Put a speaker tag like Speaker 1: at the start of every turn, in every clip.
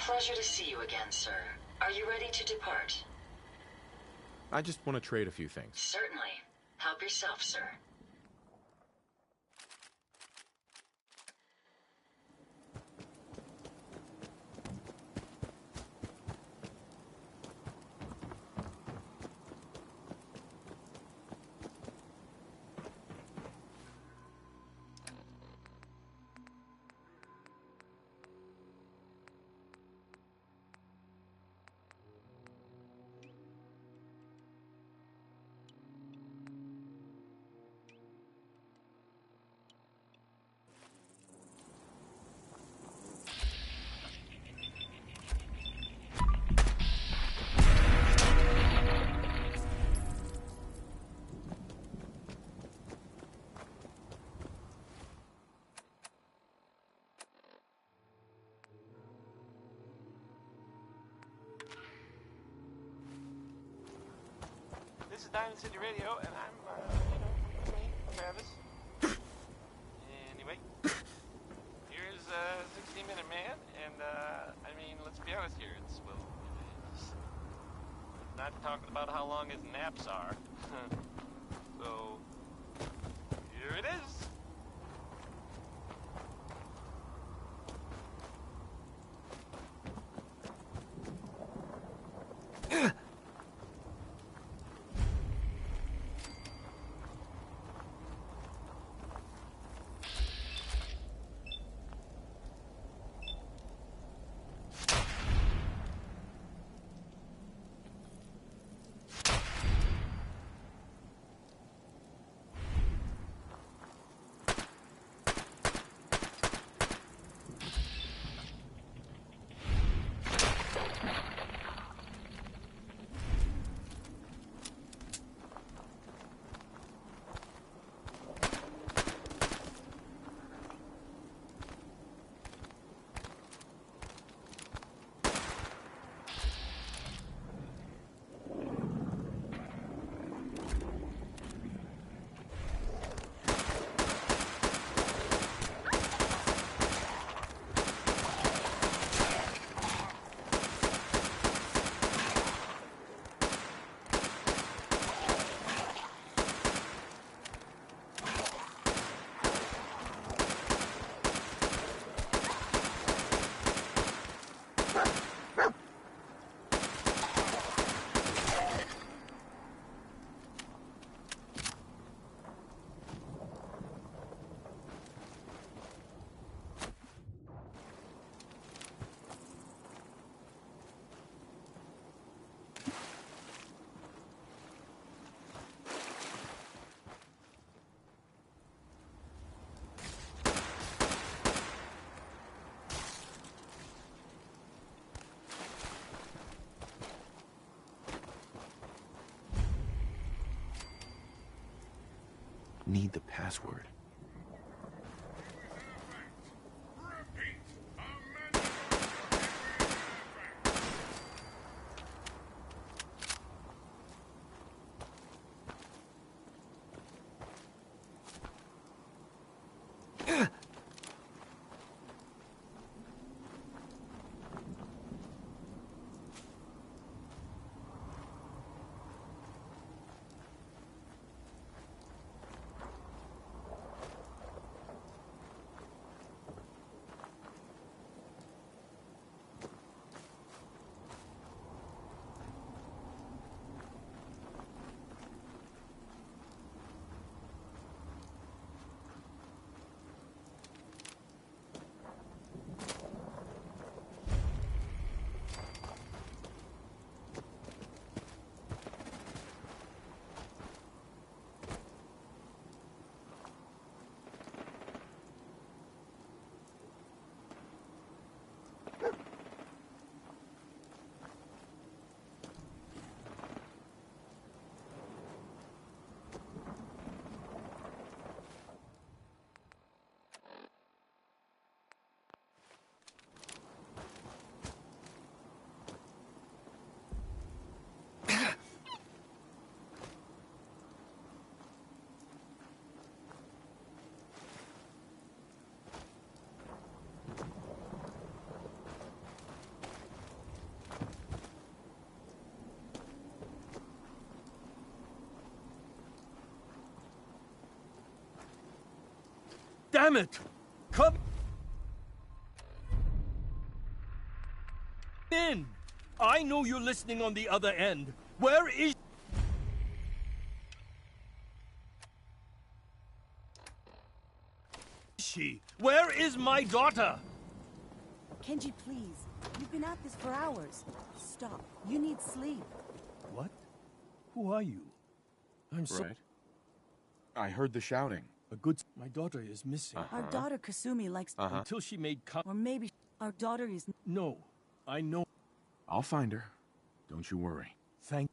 Speaker 1: Pleasure to see you again, sir. Are you ready to depart?
Speaker 2: I just want to trade a few things.
Speaker 1: Certainly. Help yourself, sir.
Speaker 3: This is Diamond City Radio, and I'm, me, Travis. Anyway, here's 60-Minute Man, and, I mean, let's be honest here, it's not talking about how long his naps are. So, here it is.
Speaker 2: Need the password.
Speaker 4: Damn it! Come in! I know you're listening on the other end. Where is she? Where is my daughter?
Speaker 5: Kenji, please. You've been at this for hours. Stop. You need sleep.
Speaker 4: What? Who are you? I'm so...
Speaker 2: Right. I heard the shouting.
Speaker 4: A good... My daughter is missing.
Speaker 5: Our daughter Kasumi likes...
Speaker 4: Until she made...
Speaker 5: Or maybe our daughter is...
Speaker 4: No. I know.
Speaker 2: I'll find her. Don't you worry.
Speaker 4: Thank...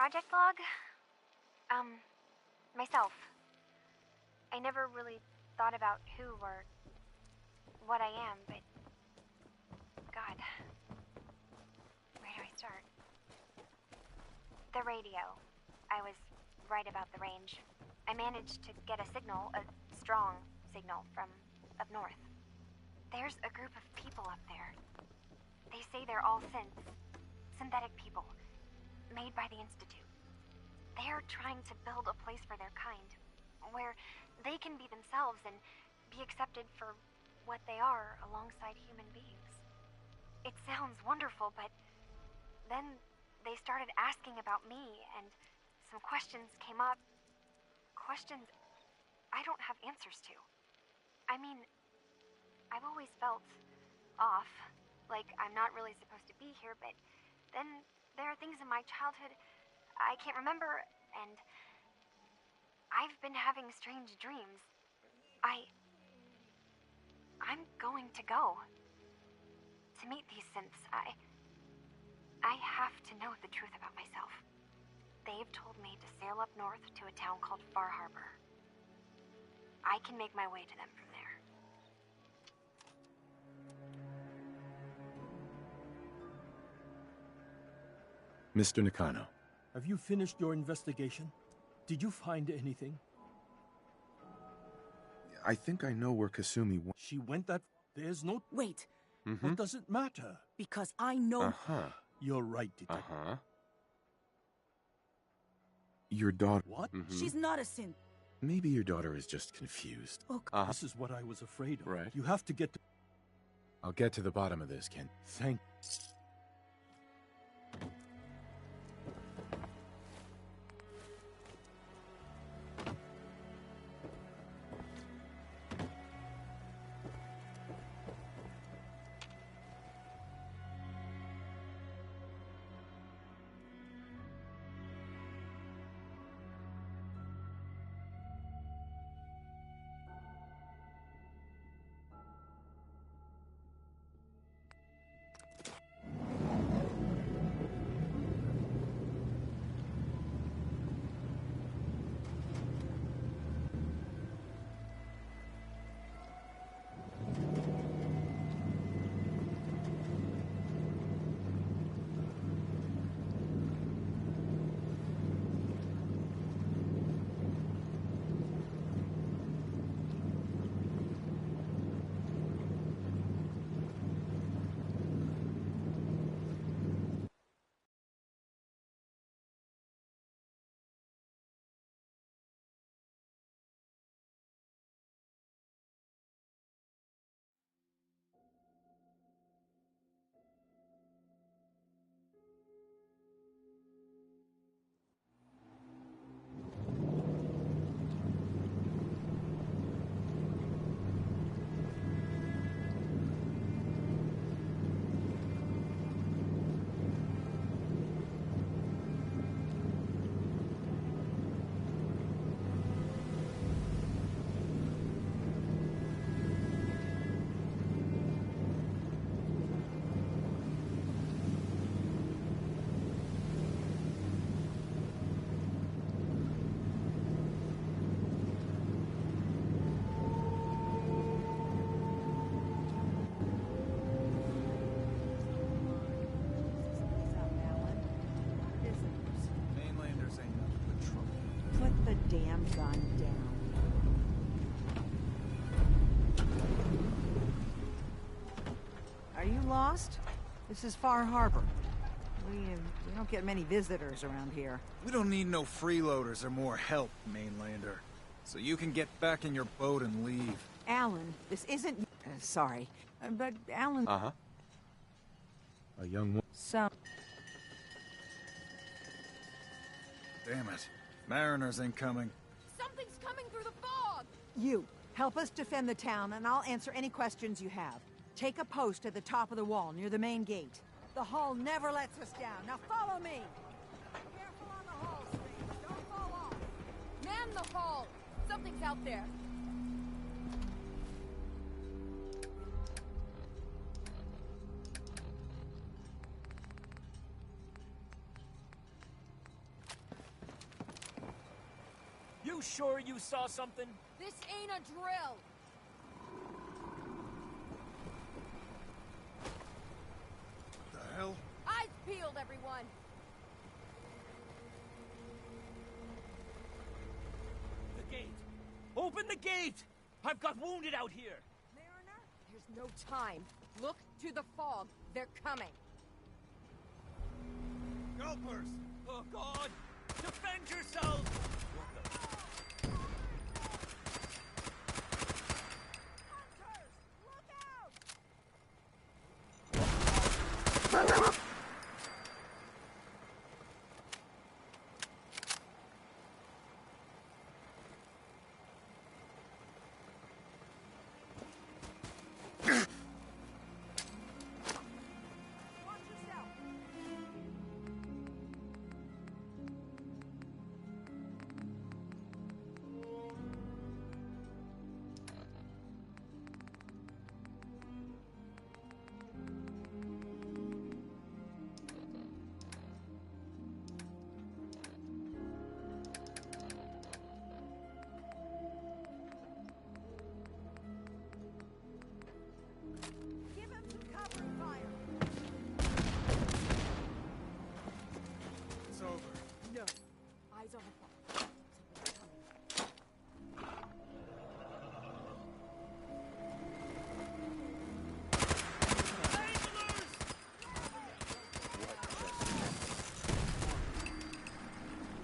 Speaker 6: project log? Myself. I never really thought about who or what I am, but... God. Where do I start? The radio. I was right about the range. I managed to get a signal, a strong signal, from up north. There's a group of people up there. They say they're all synthetic people, made by the Institute. They're trying to build a place for their kind, where they can be themselves and be accepted for what they are alongside human beings. It sounds wonderful, but then they started asking about me, and some questions came up. Questions I don't have answers to. I mean, I've always felt off, like I'm not really supposed to be here, but then there are things in my childhood I can't remember, and I've been having strange dreams. I'm going to go to meet these synths. I have to know the truth about myself. They've told me to sail up north to a town called Far Harbor. I can make my way to them from there.
Speaker 2: Mr. Nakano.
Speaker 4: Have you finished your investigation? Did you find anything?
Speaker 2: I think I know where Kasumi went.
Speaker 4: She went that... There's no...
Speaker 5: Wait,
Speaker 4: What does it matter?
Speaker 5: because I know...
Speaker 2: Uh-huh.
Speaker 4: You're right, Detective.
Speaker 2: Uh-huh. Your daughter...
Speaker 4: What?
Speaker 5: she's not a synth.
Speaker 2: Maybe your daughter is just confused.
Speaker 5: Oh,
Speaker 4: This is what I was afraid of.
Speaker 2: Right.
Speaker 4: You have to get to...
Speaker 2: I'll get to the bottom of this, Ken.
Speaker 4: Thank...
Speaker 7: Mainlanders ain't nothing but trouble.
Speaker 5: put the damn gun down.
Speaker 8: Are you lost? This is Far Harbor. We don't get many visitors around here.
Speaker 7: We don't need no freeloaders or more help, Mainlander. So you can get back in your boat and leave.
Speaker 8: Alan, this isn't... sorry. But Alan...
Speaker 2: Uh-huh. A young woman.
Speaker 8: Some...
Speaker 7: Damn it. Mariners incoming.
Speaker 9: Something's coming through the fog!
Speaker 8: You, help us defend the town, and I'll answer any questions you have. Take a post at the top of the wall, near the main gate. The hull never lets us down. Now follow me! Careful on the hull, Strange. Don't fall off.
Speaker 9: Man the hull! Something's out there.
Speaker 4: you sure you saw something?
Speaker 9: This ain't a drill.
Speaker 7: The hell?
Speaker 9: Eyes peeled, everyone.
Speaker 4: The gate! Open the gate! I've got wounded out here!
Speaker 9: Mariner, there's no time. Look to the fog. They're coming.
Speaker 7: Gulpers!
Speaker 4: Oh, God! Defend yourselves!
Speaker 8: Give him some cover and fire.
Speaker 7: It's over.
Speaker 9: No. Eyes on the fog. Something's coming.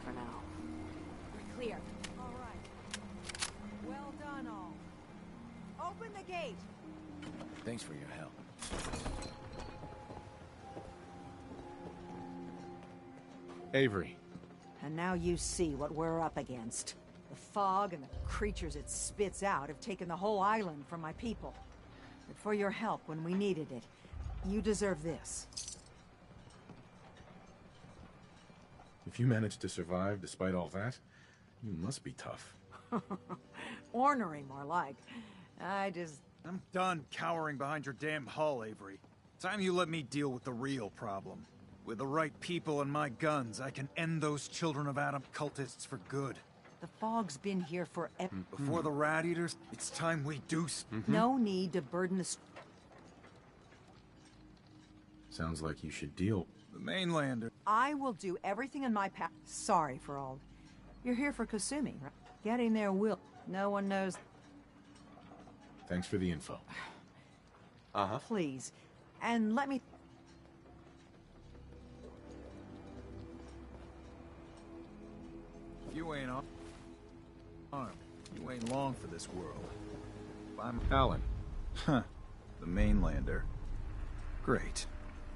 Speaker 9: For now. We're clear.
Speaker 8: All right. Well done, all. Open the gate.
Speaker 2: Thanks for your help. Avery.
Speaker 8: And now you see what we're up against. The fog and the creatures it spits out have taken the whole island from my people. But for your help when we needed it, you deserve this.
Speaker 2: If you managed to survive despite all that, you must be tough.
Speaker 8: Ornery, more like.
Speaker 7: I'm done cowering behind your damn hull, Avery. Time you let me deal with the real problem. With the right people and my guns, I can end those Children of Adam cultists for good.
Speaker 8: The fog's been here forever.
Speaker 7: Before the Rat Eaters, it's time we do
Speaker 8: No need to burden the...
Speaker 2: Sounds like you should deal.
Speaker 7: The mainlander.
Speaker 8: I will do everything in my power. Sorry for all... You're here for Kasumi, right? Getting there will. No one knows...
Speaker 2: Thanks for the info. Uh-huh.
Speaker 8: Please. And let me...
Speaker 7: If you ain't armed, you ain't long for this world. I'm Alan. Huh. The mainlander. Great.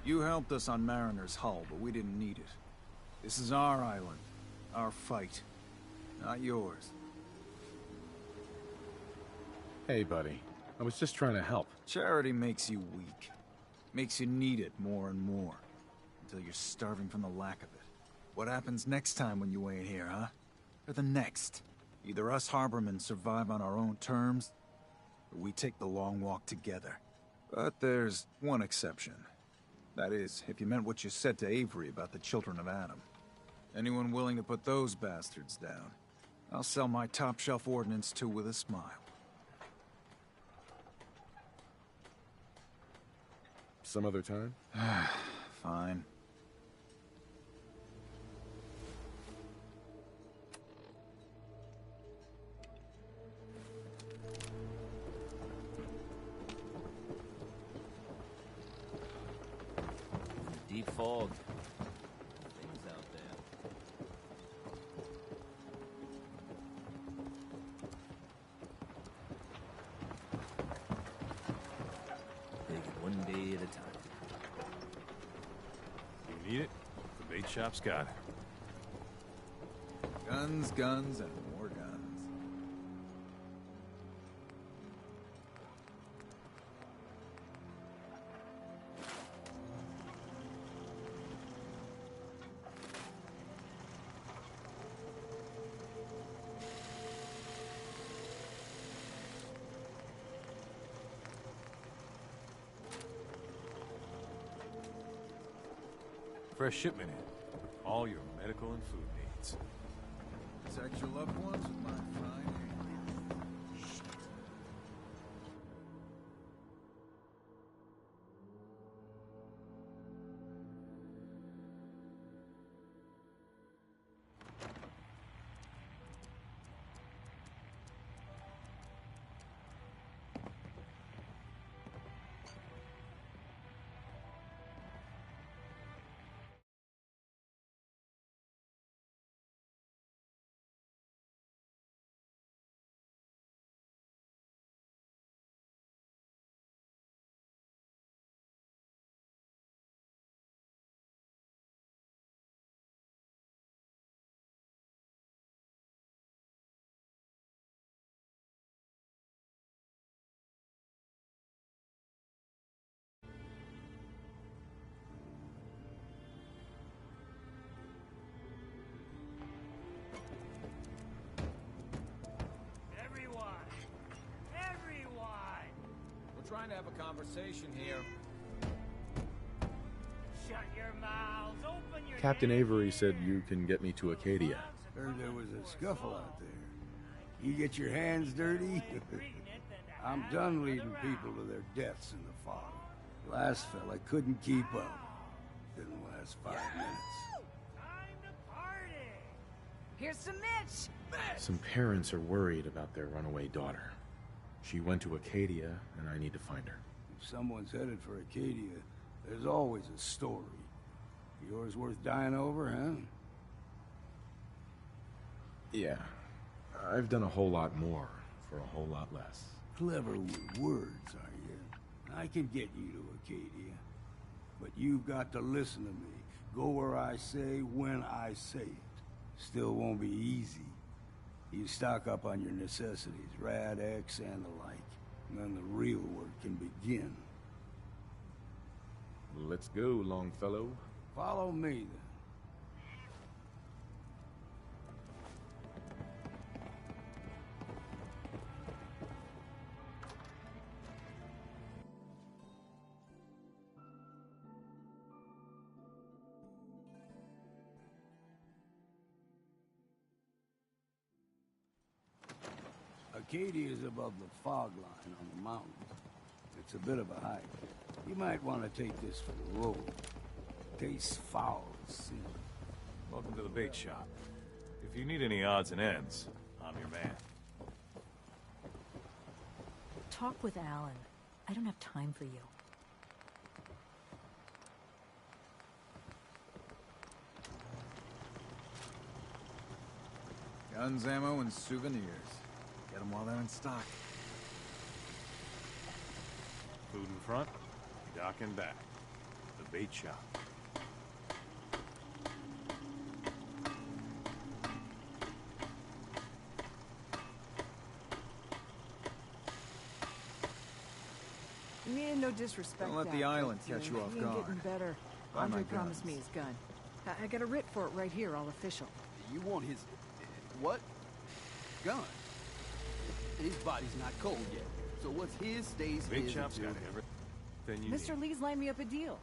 Speaker 7: You helped us on Mariner's hull, but we didn't need it. This is our island. Our fight. Not yours.
Speaker 2: Hey, buddy. I was just trying to help.
Speaker 7: Charity makes you weak. Makes you need it more and more. Until you're starving from the lack of it. What happens next time when you ain't here, huh? Or the next? Either us Harbormen survive on our own terms, or we take the long walk together. But there's one exception. That is, if you meant what you said to Avery about the Children of Adam. Anyone willing to put those bastards down, I'll sell my top-shelf ordnance to with a smile.
Speaker 2: Some other time?
Speaker 7: Fine.
Speaker 4: Deep fog. Things out there. Take it one day at a time.
Speaker 10: You need it? The bait shop's got it.
Speaker 7: Guns, guns, and more guns.
Speaker 10: Fresh shipment in. All your medical and food needs.
Speaker 7: Protect your loved ones with my trying to have a conversation here.
Speaker 4: Shut your mouths, open your
Speaker 2: Captain Avery said you can get me to Acadia.
Speaker 11: Heard there was a scuffle out there. You get your hands dirty? I'm done leading people to their deaths in the fog. Last fella couldn't keep up. Didn't last 5 minutes.
Speaker 4: Time to party!
Speaker 8: Here's some Mitch!
Speaker 2: Some parents are worried about their runaway daughter. She went to Acadia, and I need to find her.
Speaker 11: If someone's headed for Acadia, there's always a story. Yours worth dying over, huh?
Speaker 2: Yeah. I've done a whole lot more for a whole lot less.
Speaker 11: Clever with words, are you? I can get you to Acadia. But you've got to listen to me. Go where I say, when I say it. Still won't be easy. You stock up on your necessities, Rad X and the like. And then the real work can begin.
Speaker 2: Let's go, Longfellow.
Speaker 11: Follow me, then. Acadia is above the fog line on the mountain. It's a bit of a hike. You might want to take this for the road. Tastes foul, see.
Speaker 10: Welcome to the bait shop. If you need any odds and ends, I'm your man.
Speaker 9: Talk with Alan. I don't have time for you.
Speaker 7: Guns, ammo, and souvenirs. Get them while they're in stock.
Speaker 10: Food in front, dock in back. The bait shop.
Speaker 8: Yeah, no disrespect.
Speaker 7: Don't let the
Speaker 8: Doc,
Speaker 7: island
Speaker 8: but,
Speaker 7: catch you off
Speaker 8: he ain't
Speaker 7: guard.
Speaker 8: getting better.
Speaker 7: Buy my
Speaker 8: Andre promised
Speaker 7: guns.
Speaker 8: me his gun. I got a writ for it right here, all official.
Speaker 12: You want his... what? Gun? His body's not cold yet. So what's his stays
Speaker 10: Bait
Speaker 12: his
Speaker 10: shop's
Speaker 12: until...
Speaker 10: got everything you
Speaker 8: Mr.
Speaker 10: need.
Speaker 8: Lee's lined me up a deal.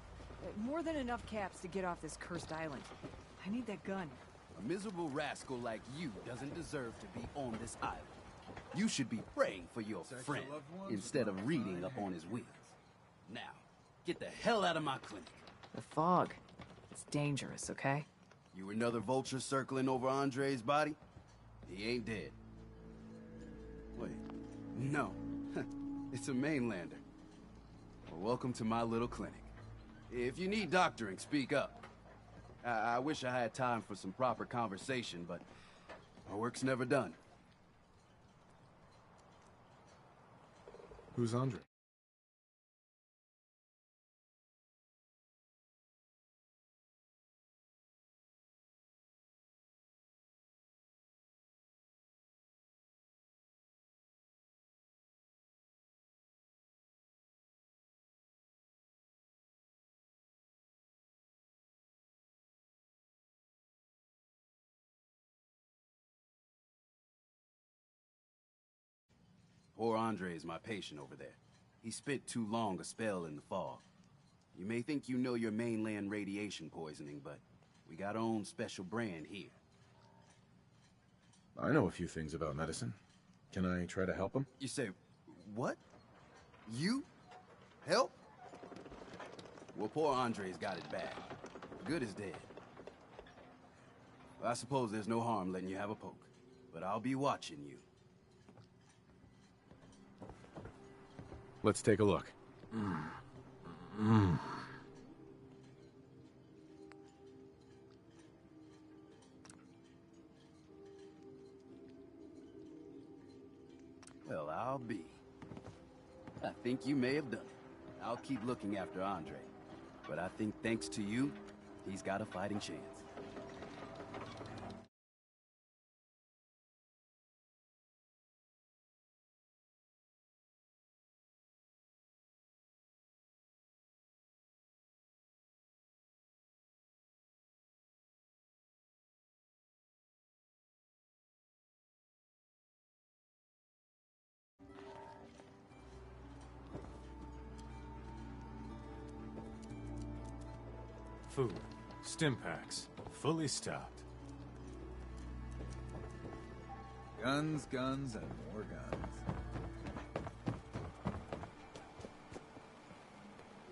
Speaker 8: More than enough caps to get off this cursed island. I need that gun.
Speaker 12: A miserable rascal like you doesn't deserve to be on this island. You should be praying for your friend instead of reading up on his wheels. Now, get the hell out of my clinic.
Speaker 13: The fog. It's dangerous, okay?
Speaker 12: You another vulture circling over Andre's body? He ain't dead. Wait, no. It's a mainlander. Well, welcome to my little clinic. If you need doctoring, speak up. I wish I had time for some proper conversation, but our work's never done.
Speaker 2: Who's Andre?
Speaker 12: Poor Andre is my patient over there. He spent too long a spell in the fog. You may think you know your mainland radiation poisoning, but we got our own special brand here.
Speaker 2: I know a few things about medicine. Can I try to help him?
Speaker 12: You say, what? You? Help? Well, poor Andre's got it bad. Good is dead. Well, I suppose there's no harm letting you have a poke, but I'll be watching you.
Speaker 2: Let's take a look.
Speaker 12: Well, I'll be. I think you may have done it. I'll keep looking after Andre. But I think thanks to you, he's got a fighting chance.
Speaker 10: Food. Stim packs. Fully stocked.
Speaker 7: Guns, guns, and more guns.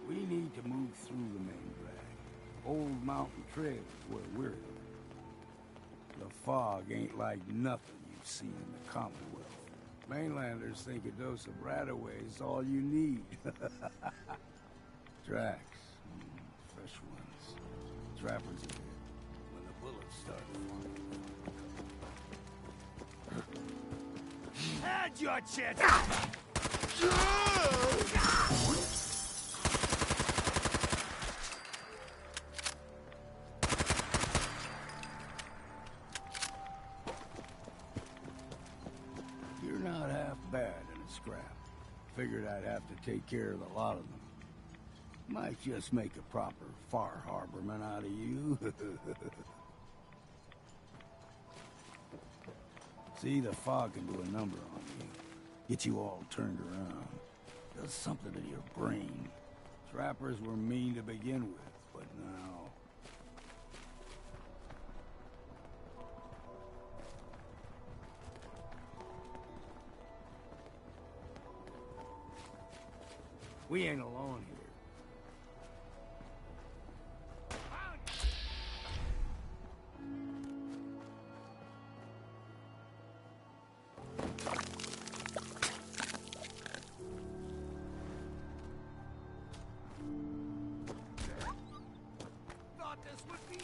Speaker 11: We need to move through the main drag. Old Mountain Trail is where we're headed. The fog ain't like nothing you've seen in the Commonwealth. Mainlanders think a dose of Radaway is all you need. Tracks. Fresh ones. Trappers ahead. When the bullets start flying.
Speaker 4: Had your chance!
Speaker 11: You're not half bad in a scrap. Figured I'd have to take care of the lot of them. Might just make a proper Far Harborman out of you. See, the fog can do a number on you. Get you all turned around. Does something to your brain. Trappers were mean to begin with, but now... We ain't alone here.
Speaker 4: Thought this would be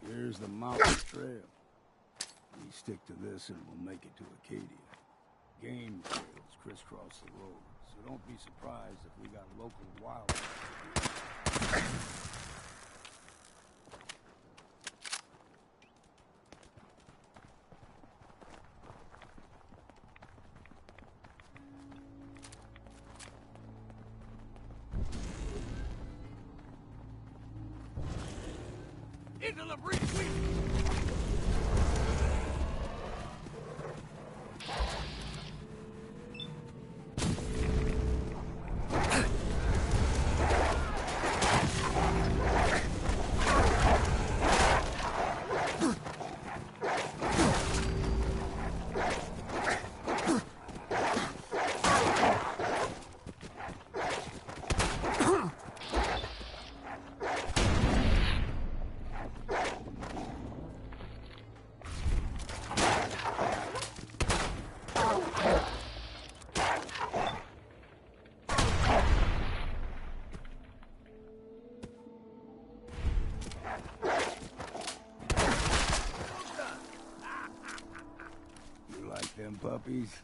Speaker 11: Here's the mountain trail. We stick to this and we'll make it to Acadia. Game trails crisscross the road, so don't be surprised if we got local wildlife.
Speaker 4: into the breach!
Speaker 11: Them puppies?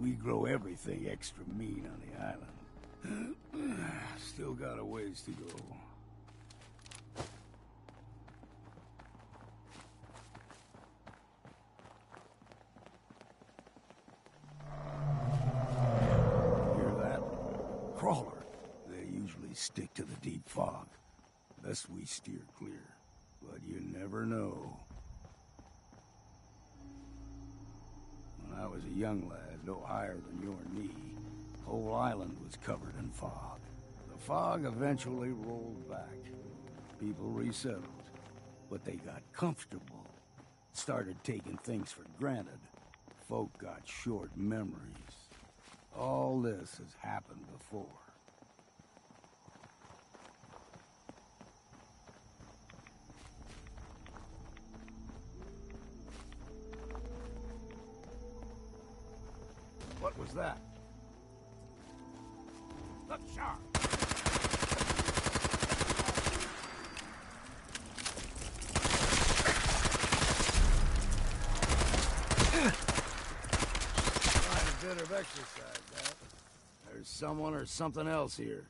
Speaker 11: We grow everything extra mean on the island. Still got a ways to go. always stick to the deep fog. Best we steer clear. But you never know. When I was a young lad, no higher than your knee, whole island was covered in fog. The fog eventually rolled back. People resettled. But they got comfortable. Started taking things for granted. Folk got short memories. All this has happened before. What was that? Look sharp! Quite a bit of exercise, that. There's someone or something else here.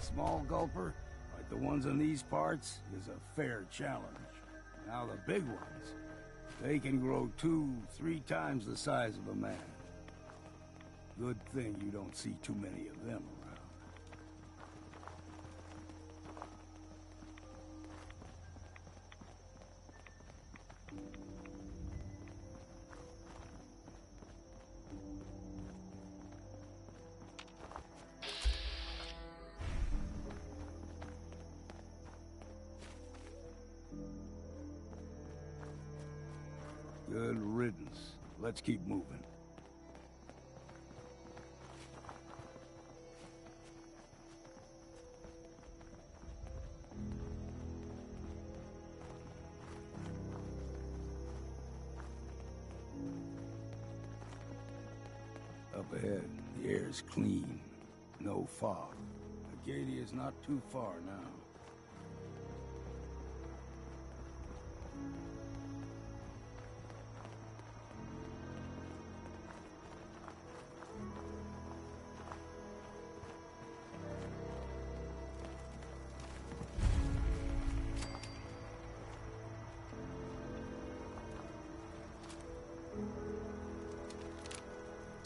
Speaker 11: Small gulper, like the ones in these parts, is a fair challenge. Now the big ones, they can grow 2-3 times the size of a man. Good thing you don't see too many of them around. Good riddance. Let's keep moving. Up ahead, the air's clean. No fog. Acadia's not too far now.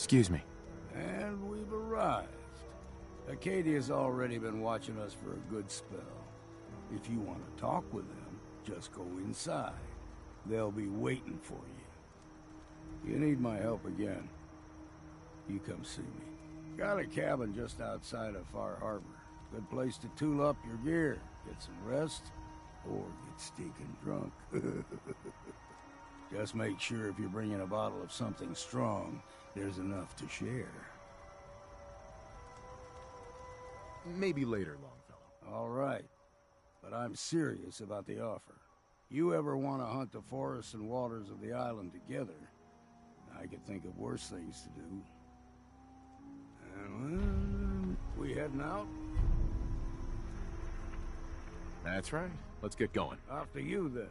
Speaker 2: Excuse me.
Speaker 11: And we've arrived. Acadia's already been watching us for a good spell. If you want to talk with them, just go inside. They'll be waiting for you. You need my help again, you come see me. Got a cabin just outside of Far Harbor. Good place to tool up your gear, get some rest, or get stinking drunk. Just make sure if you're bringing a bottle of something strong, there's enough to share.
Speaker 2: Maybe later, Longfellow.
Speaker 11: All right. But I'm serious about the offer. You ever want to hunt the forests and waters of the island together, I could think of worse things to do. And, we heading out?
Speaker 2: That's right. Let's get going.
Speaker 11: After you, then.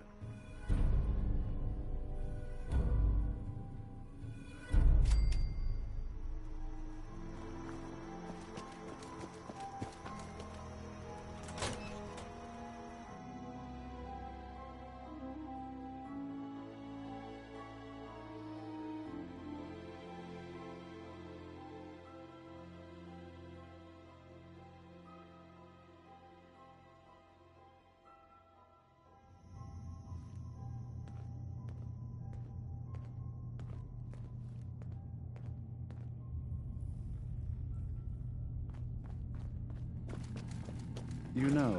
Speaker 14: You know,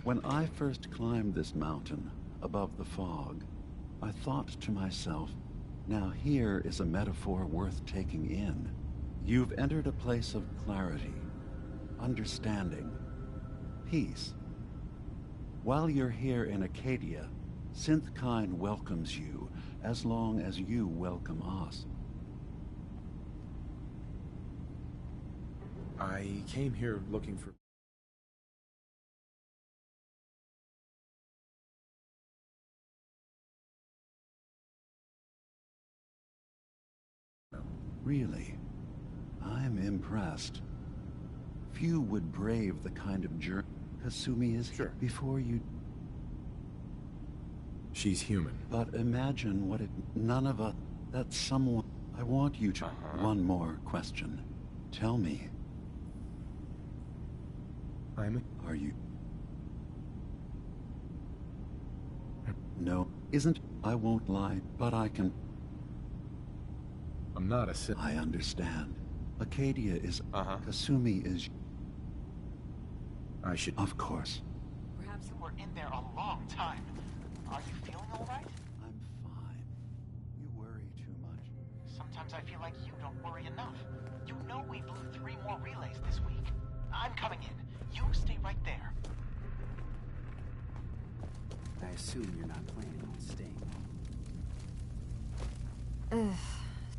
Speaker 14: when I first climbed this mountain above the fog, I thought to myself, now here is a metaphor worth taking in. You've entered a place of clarity, understanding, peace. While you're here in Acadia, Synthkind welcomes you as long as you welcome us.
Speaker 2: I came here looking for...
Speaker 14: Really? I'm impressed. Few would brave the kind of journey Kasumi is
Speaker 2: Sure.
Speaker 14: Before you...
Speaker 2: She's human.
Speaker 14: But imagine what it... None of us... That someone... I want you to... One more question. Tell me. Are you... No, isn't... I won't lie, but I can...
Speaker 2: I'm not a Sith.
Speaker 14: I understand. Acadia is... Kasumi is...
Speaker 2: I should...
Speaker 14: Of course.
Speaker 15: Perhaps you were in there a long time. Are you feeling all right?
Speaker 14: I'm fine. You worry too much.
Speaker 15: Sometimes I feel like you don't worry enough. You know we blew 3 more relays this week. I'm coming in. You stay right there.
Speaker 12: I assume you're not planning on staying.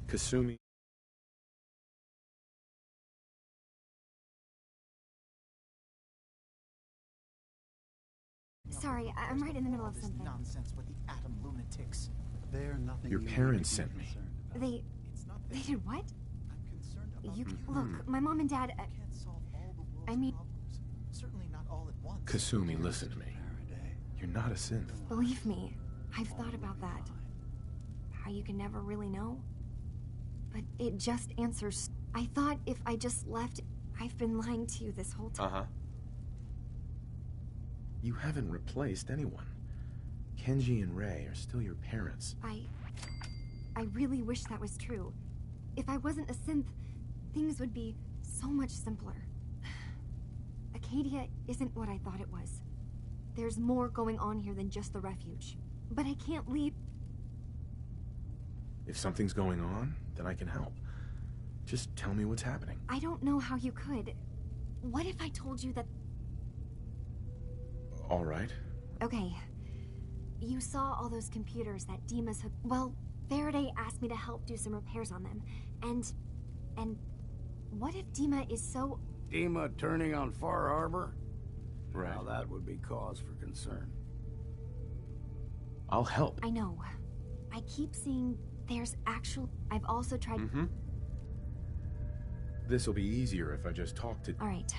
Speaker 2: Kasumi...
Speaker 6: Sorry, I'm right in the middle of something.
Speaker 15: Nonsense with the atom lunatics.
Speaker 14: They're nothing.
Speaker 2: Your parents sent me.
Speaker 6: They did what?
Speaker 15: I'm concerned about
Speaker 6: You look, my mom and dad.
Speaker 15: can't solve all the world's
Speaker 6: I mean,
Speaker 15: problems. Certainly not all at once.
Speaker 2: Kasumi, listen to me. You're not a synth.
Speaker 6: Believe me, I've thought about that. How you can never really know. But it just answers. I thought if I just left, I've been lying to you this whole time.
Speaker 2: You haven't replaced anyone. Kenji and Rei are still your parents.
Speaker 6: I really wish that was true. If I wasn't a synth, things would be so much simpler. Acadia isn't what I thought it was. There's more going on here than just the refuge. But I can't leave.
Speaker 2: If something's going on, then I can help. Just tell me what's happening.
Speaker 6: I don't know how you could. What if I told you that...
Speaker 2: All right.
Speaker 6: Okay. You saw all those computers that Dima's hooked... Well, Faraday asked me to help do some repairs on them. And what if Dima is so...
Speaker 11: Dima turning on Far Harbor?
Speaker 2: Right.
Speaker 11: Now that would be cause for concern.
Speaker 2: I'll help.
Speaker 6: I know. I keep seeing there's actual... I've also tried...
Speaker 2: This'll be easier if I just talk to...
Speaker 6: All right.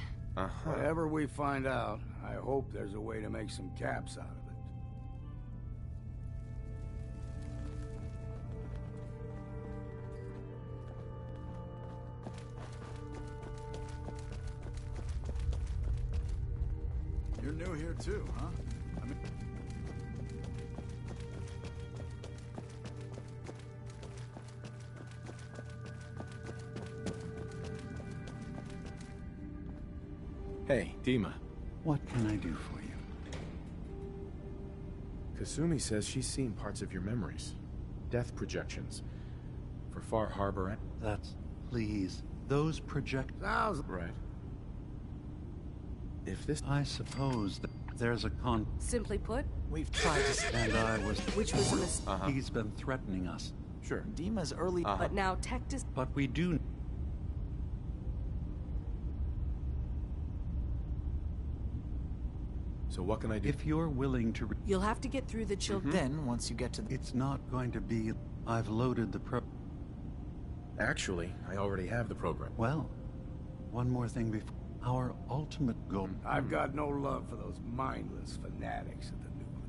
Speaker 11: Whatever we find out, I hope there's a way to make some caps out of it.
Speaker 7: You're new here too, huh? I mean...
Speaker 2: Hey, Dima.
Speaker 14: What can I do for you?
Speaker 2: Kasumi says she's seen parts of your memories. Death projections. For Far Harbor and...
Speaker 14: That's... Please. Those
Speaker 2: Right. If this...
Speaker 14: I suppose that there's a
Speaker 5: Simply put,
Speaker 15: We've tried to...
Speaker 14: And I was...
Speaker 5: which was a mistake.
Speaker 14: He's been threatening us.
Speaker 2: Sure.
Speaker 15: Dima's early...
Speaker 5: But now tech is...
Speaker 14: But we do...
Speaker 2: So what can I do?
Speaker 14: If you're willing to...
Speaker 5: You'll have to get through the children.
Speaker 15: Then, once you get to the...
Speaker 14: It's not going to be... I've loaded the
Speaker 2: Actually, I already have the program.
Speaker 14: Well, one more thing before... Our ultimate goal...
Speaker 11: I've got no love for those mindless fanatics at the new one.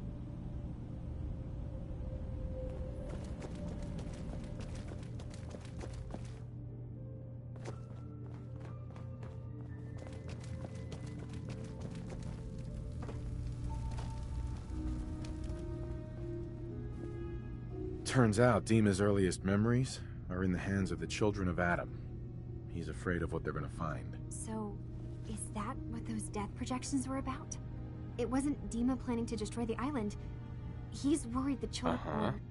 Speaker 2: Turns out Dima's earliest memories are in the hands of the children of Adam. He's afraid of what they're gonna find.
Speaker 6: So, Is that what those death projections were about? It wasn't Dima planning to destroy the island. He's worried the children... Or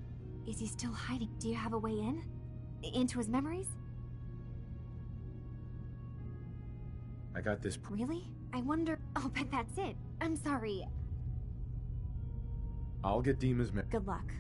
Speaker 6: is he still hiding? Do you have a way in? Into his memories?
Speaker 2: I got this...
Speaker 6: Really? I wonder... I'll bet that's it. I'm sorry.
Speaker 2: I'll get Dima's...
Speaker 6: Good luck.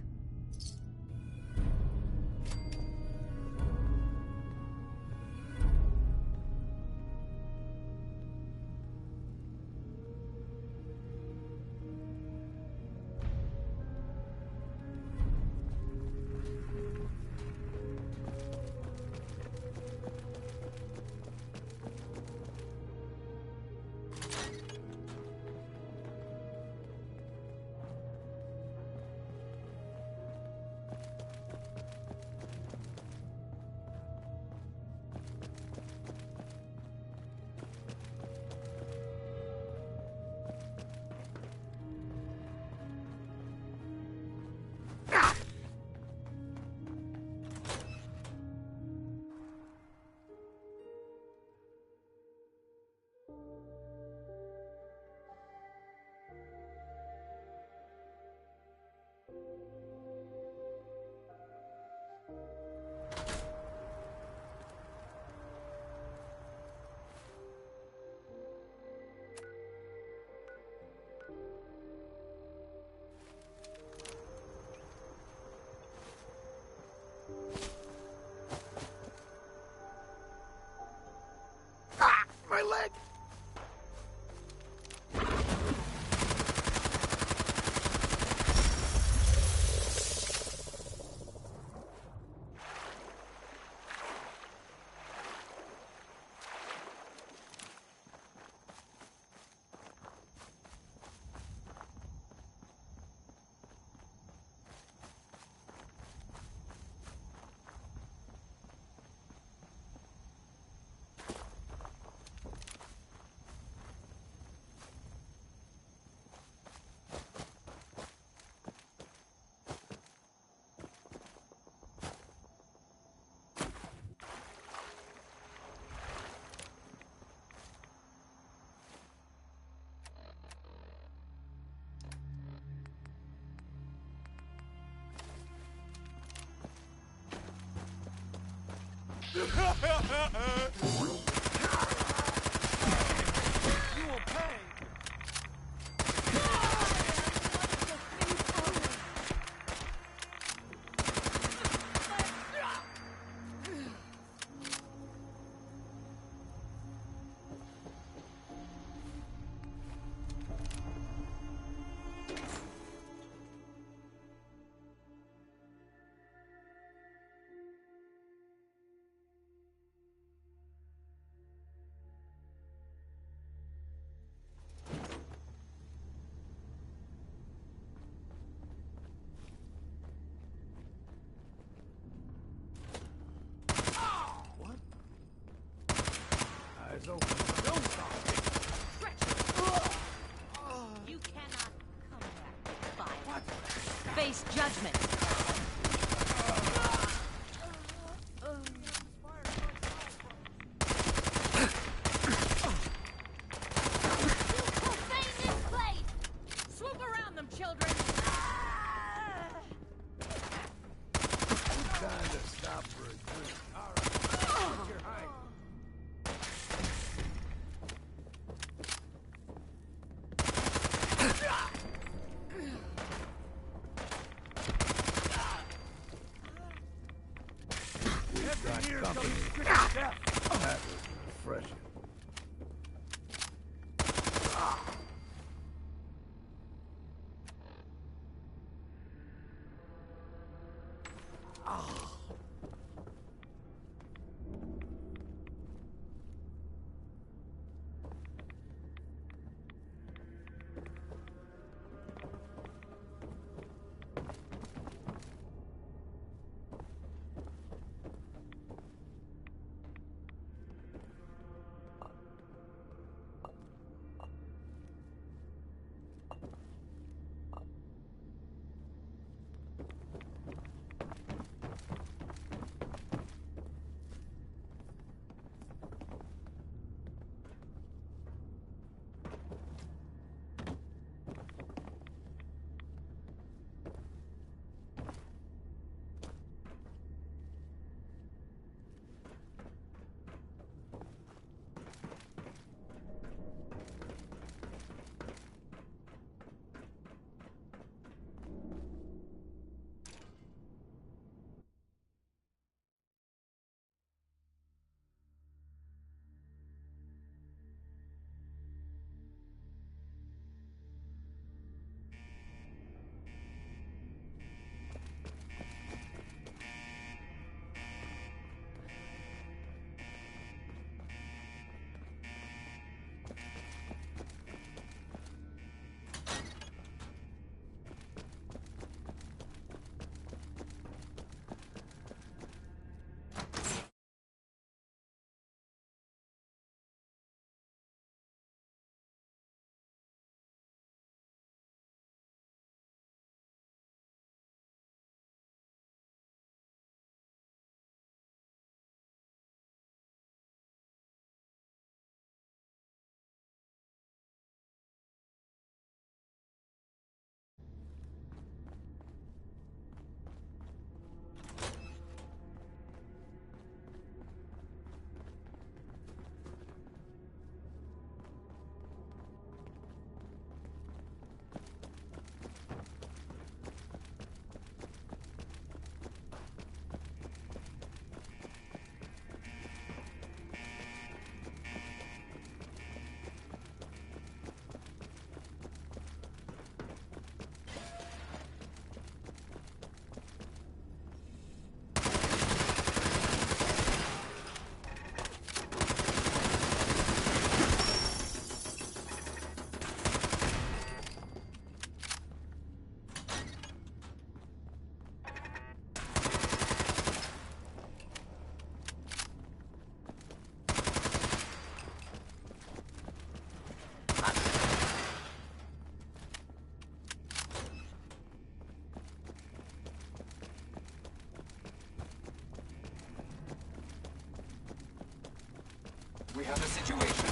Speaker 11: My leg!
Speaker 4: You will pay!
Speaker 11: Eyes open. Don't stop.
Speaker 9: You cannot come back by what? Face judgment. Swoop around them, children.
Speaker 11: Time to stop for a drink. All right. Get your height. We've got company. That was refreshing.
Speaker 16: We have a situation.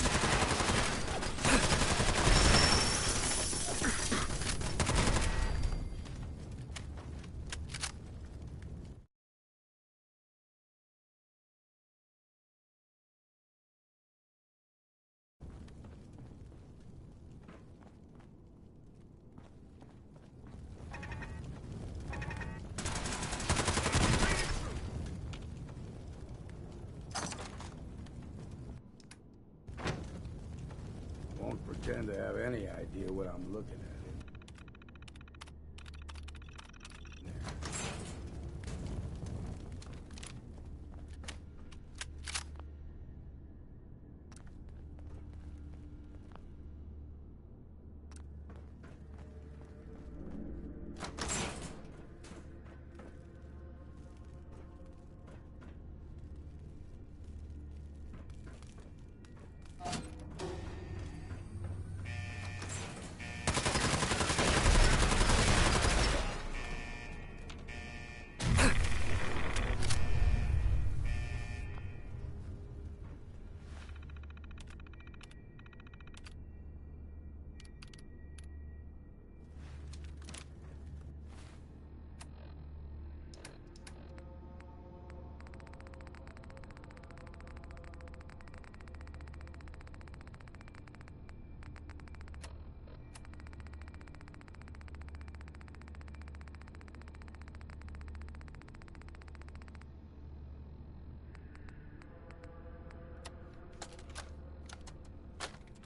Speaker 11: Won't pretend to have any idea what I'm looking at.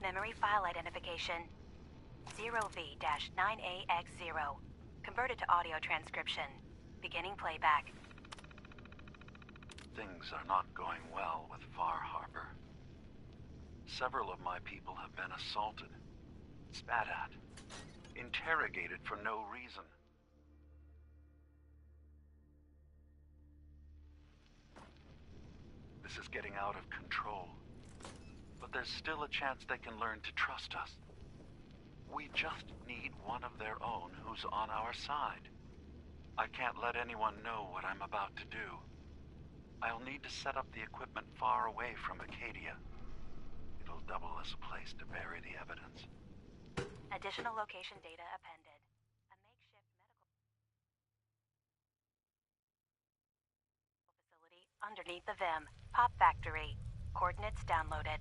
Speaker 17: Memory file identification 0V-9AX0. Converted to audio transcription. Beginning playback.
Speaker 14: Things are not going well with Far Harbor. Several of my people have been assaulted, spat at, interrogated for no reason. This is getting out of control. But there's still a chance they can learn to trust us. We just need one of their own who's on our side. I can't let anyone know what I'm about to do. I'll need to set up the equipment far away from Acadia. It'll double as a place to bury the evidence.
Speaker 17: Additional location data appended. A makeshift medical facility underneath the VIM. Pop factory. Coordinates downloaded.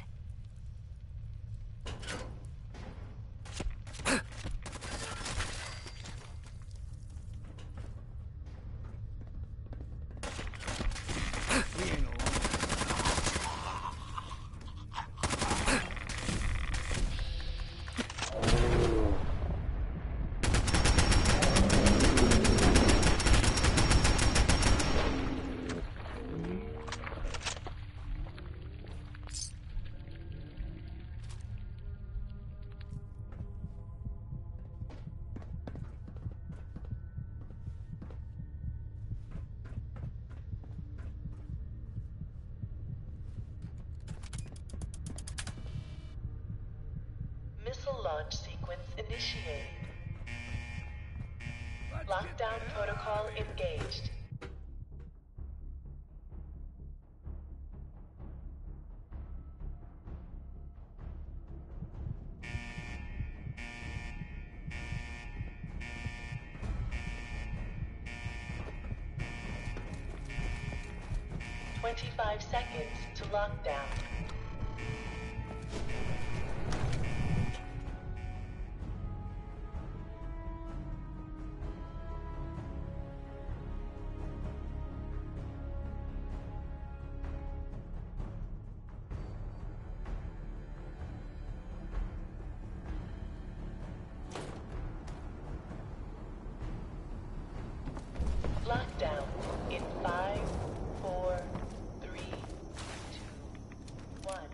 Speaker 1: Missile launch sequence initiated. Lockdown protocol engaged. "25 seconds to lockdown." Lockdown in 5, 4, 3, 2, 1.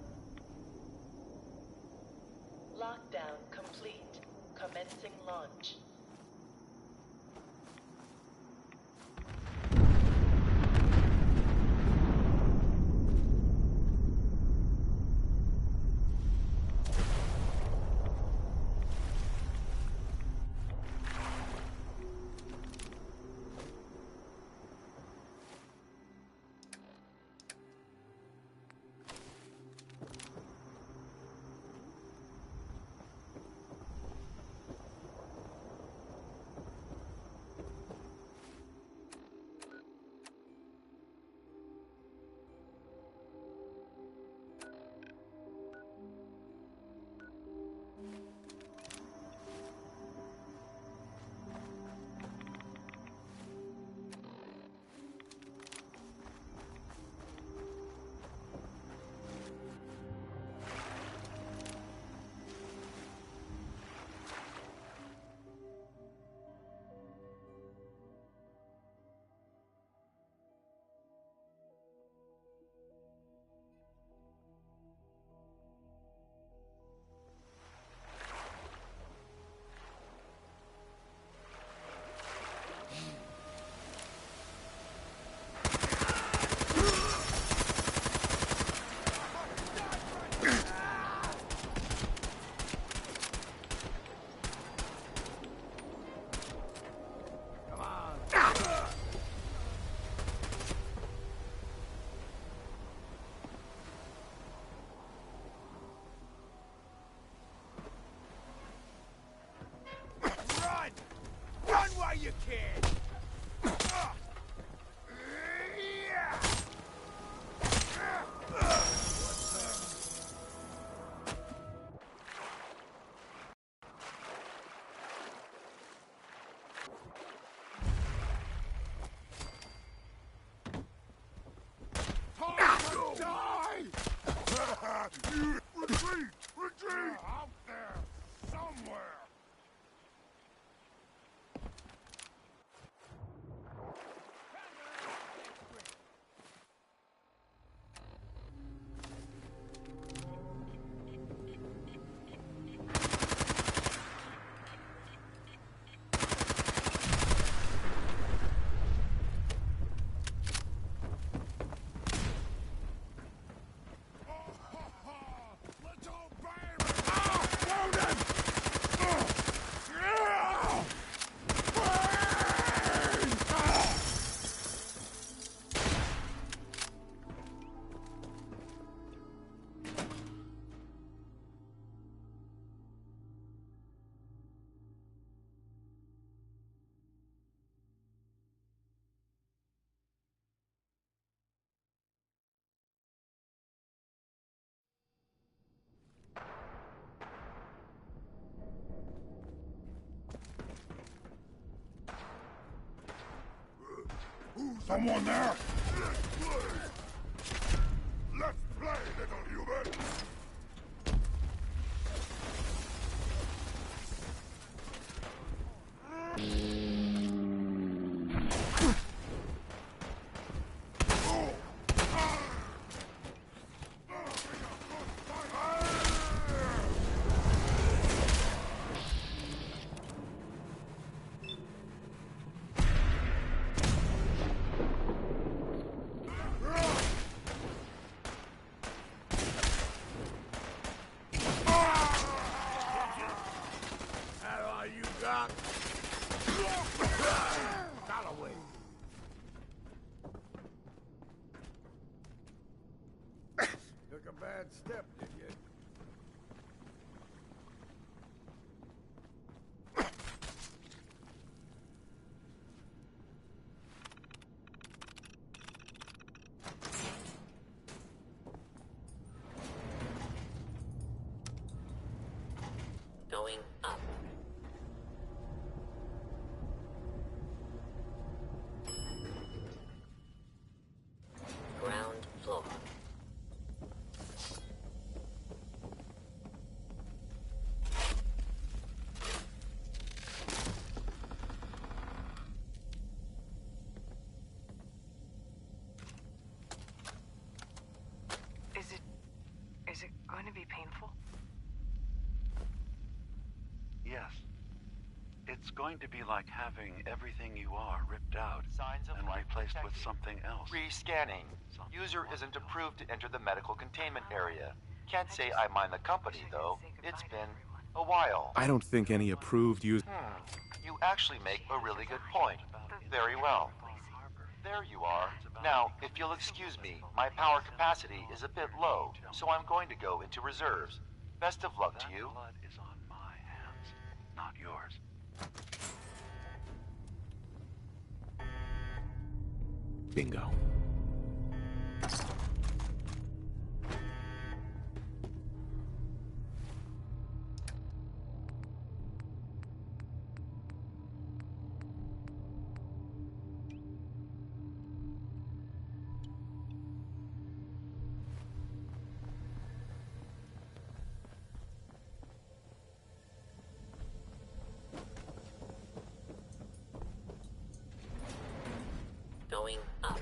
Speaker 4: kid!
Speaker 16: Retreat! Retreat! Out there! Somewhere! Someone there? Let's play, little human! Took a bad step, did you?
Speaker 1: Going up. Ground floor.
Speaker 13: Is it going to be painful?
Speaker 14: Yes. It's going to be like having everything you are ripped out
Speaker 18: Signs of
Speaker 14: and
Speaker 18: life
Speaker 14: replaced with
Speaker 18: protected.
Speaker 14: something else.
Speaker 18: Rescanning. User isn't approved to enter the medical containment area. Can't say I mind the company, though. It's been a while.
Speaker 2: I don't think any approved use.
Speaker 18: You actually make a really good point. Very well. There you are. Now, if you'll excuse me, my power capacity is a bit low, so I'm going to go into reserves. Best of luck to you.
Speaker 14: Blood is on my hands, not yours.
Speaker 2: Bingo.
Speaker 1: Going up.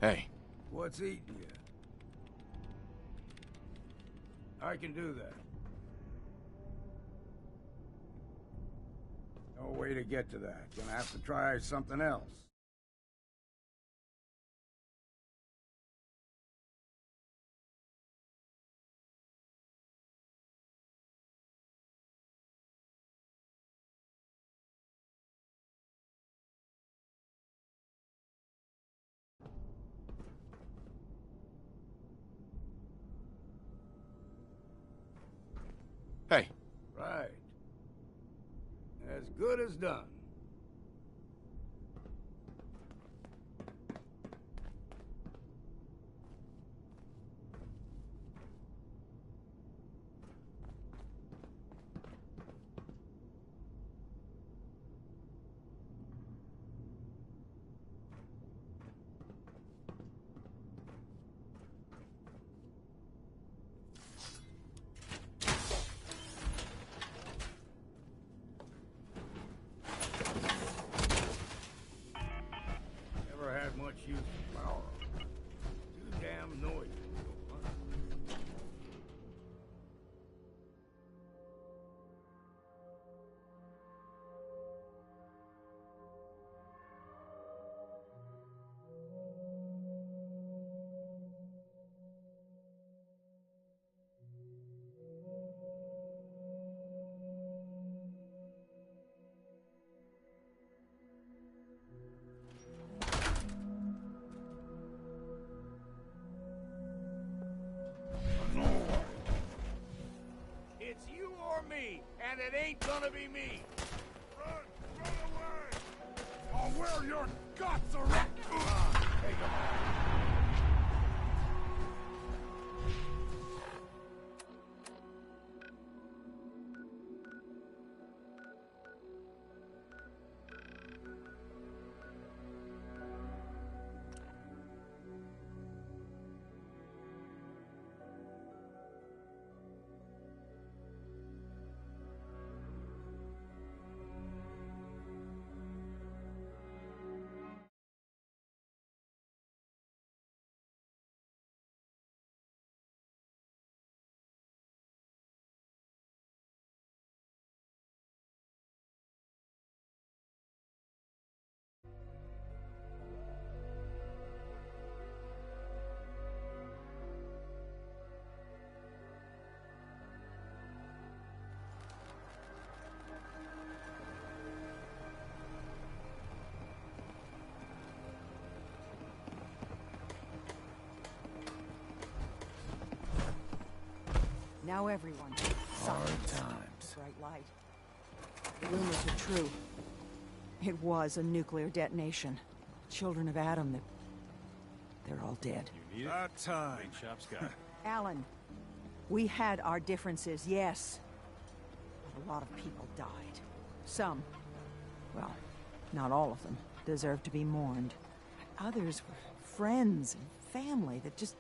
Speaker 7: Hey.
Speaker 11: What's eating you? I can do that. No way to get to that. Gonna have to try something else.
Speaker 7: Hey.
Speaker 11: Right. As good as done. Never had much use for power. Too damn noisy. It's you or me, and it ain't gonna be me.
Speaker 16: Run away! Or where your guts are at!
Speaker 11: Take 'em out.
Speaker 8: Now everyone.
Speaker 7: Hard
Speaker 8: Silence.
Speaker 7: times.
Speaker 8: Bright light. The rumors are true. It was a nuclear detonation. Children of Adam, they're all dead.
Speaker 10: You need it?
Speaker 7: About time.
Speaker 10: Bait shop's got it.
Speaker 8: Alan, we had our differences, yes. But a lot of people died. Some, well, not all of them, deserve to be mourned. Others were friends and family that just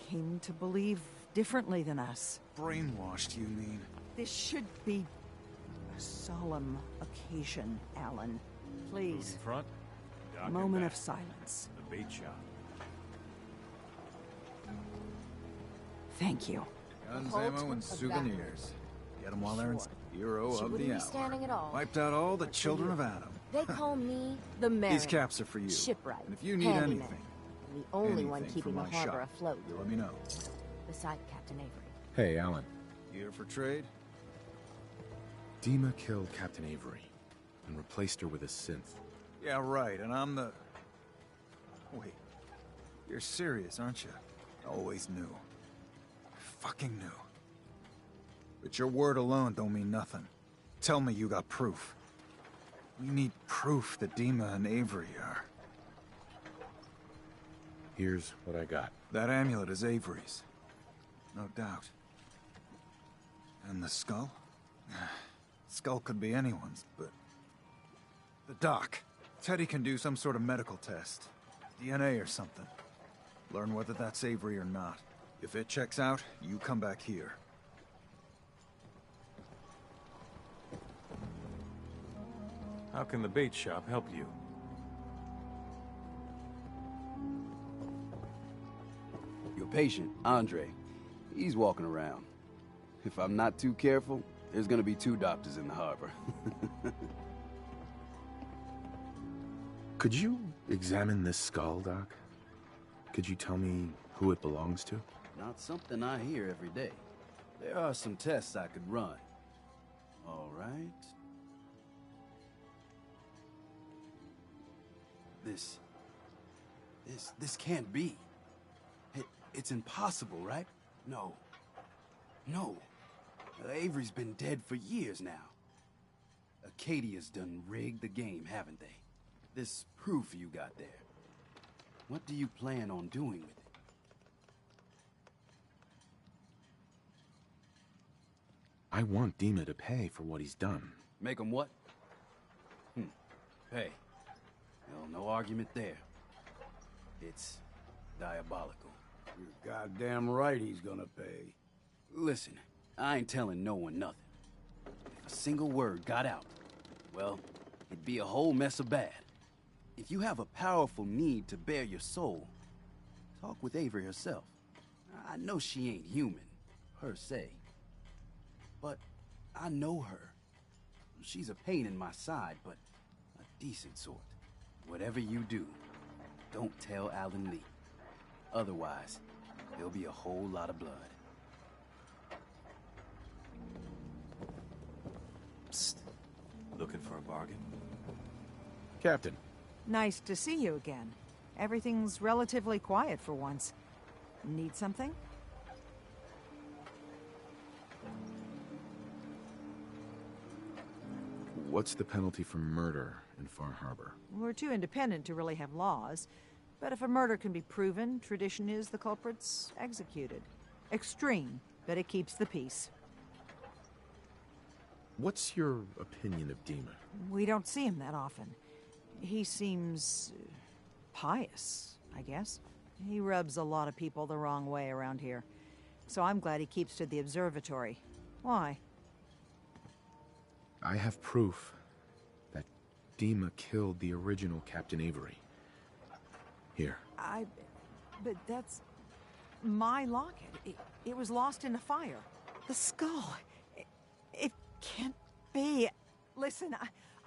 Speaker 8: came to believe differently than us.
Speaker 7: Brainwashed, you mean?
Speaker 8: This should be a solemn occasion, Alan.
Speaker 10: Booth
Speaker 8: Please,
Speaker 10: in front. Dock
Speaker 8: a
Speaker 10: in
Speaker 8: moment
Speaker 10: back.
Speaker 8: of silence.
Speaker 10: The bait shop.
Speaker 8: Thank you.
Speaker 7: Guns,
Speaker 9: Hold
Speaker 7: ammo, and
Speaker 9: a
Speaker 7: souvenirs. Get them while they're in...
Speaker 9: Sure.
Speaker 7: Hero
Speaker 9: She
Speaker 7: of
Speaker 9: wouldn't
Speaker 7: the
Speaker 9: be
Speaker 7: hour.
Speaker 9: standing at all.
Speaker 7: Wiped out all the
Speaker 9: But for
Speaker 7: children
Speaker 9: you.
Speaker 7: of Adam.
Speaker 9: They call me the Mariner.
Speaker 7: These caps are for you.
Speaker 9: Shipwright.
Speaker 7: And if you need
Speaker 9: handyman,
Speaker 7: anything,
Speaker 9: and the only one
Speaker 7: anything
Speaker 9: keeping
Speaker 7: from
Speaker 9: the
Speaker 7: my
Speaker 9: harbor
Speaker 7: shop,
Speaker 9: afloat.
Speaker 7: you let me know.
Speaker 9: Beside Captain Avery.
Speaker 2: Hey, Alan.
Speaker 7: Here for trade?
Speaker 2: Dima killed Captain Avery and replaced her with a synth.
Speaker 7: Yeah, right, and I'm the... Wait. You're serious, aren't you? Always knew. Fucking knew. But your word alone don't mean nothing. Tell me you got proof. We need proof that Dima and Avery are...
Speaker 2: Here's what I got.
Speaker 7: That amulet is Avery's. No doubt. And the skull? Skull could be anyone's, but... The doc. Teddy can do some sort of medical test. DNA or something. Learn whether that's Avery or not. If it checks out, you come back here.
Speaker 10: How can the bait shop help you?
Speaker 12: patient, Andre. He's walking around. If I'm not too careful, there's gonna be 2 doctors in the harbor.
Speaker 2: Could you examine this skull, Doc? Could you tell me who it belongs to?
Speaker 12: Not something I hear every day. There are some tests I could run. All right. This can't be. It's impossible, right? No. No. Avery's been dead for years now. Acadia's done rigged the game, haven't they? This proof you got there. What do you plan on doing with it?
Speaker 2: I want Dima to pay for what he's done.
Speaker 12: Make him what? Pay. Well, no argument there. It's diabolical.
Speaker 11: You're goddamn right he's gonna pay.
Speaker 12: Listen, I ain't telling no one nothing. If a single word got out, well, it'd be a whole mess of bad. If you have a powerful need to bare your soul, talk with Avery herself. I know she ain't human, per se. But I know her. She's a pain in my side, but a decent sort. Whatever you do, don't tell Alan Lee. Otherwise, there'll be a whole lot of blood.
Speaker 10: Psst. Looking for a bargain?
Speaker 2: Captain.
Speaker 8: Nice to see you again. Everything's relatively quiet for once. Need something?
Speaker 2: What's the penalty for murder in Far Harbor?
Speaker 8: We're too independent to really have laws. But if a murder can be proven, tradition is the culprit's executed. Extreme, but it keeps the peace.
Speaker 2: What's your opinion of Dima?
Speaker 8: We don't see him that often. He seems pious, I guess. He rubs a lot of people the wrong way around here. So I'm glad he keeps to the observatory. Why?
Speaker 2: I have proof that Dima killed the original Captain Avery. Here.
Speaker 8: But that's my locket. It was lost in a fire. The skull. It can't be. Listen,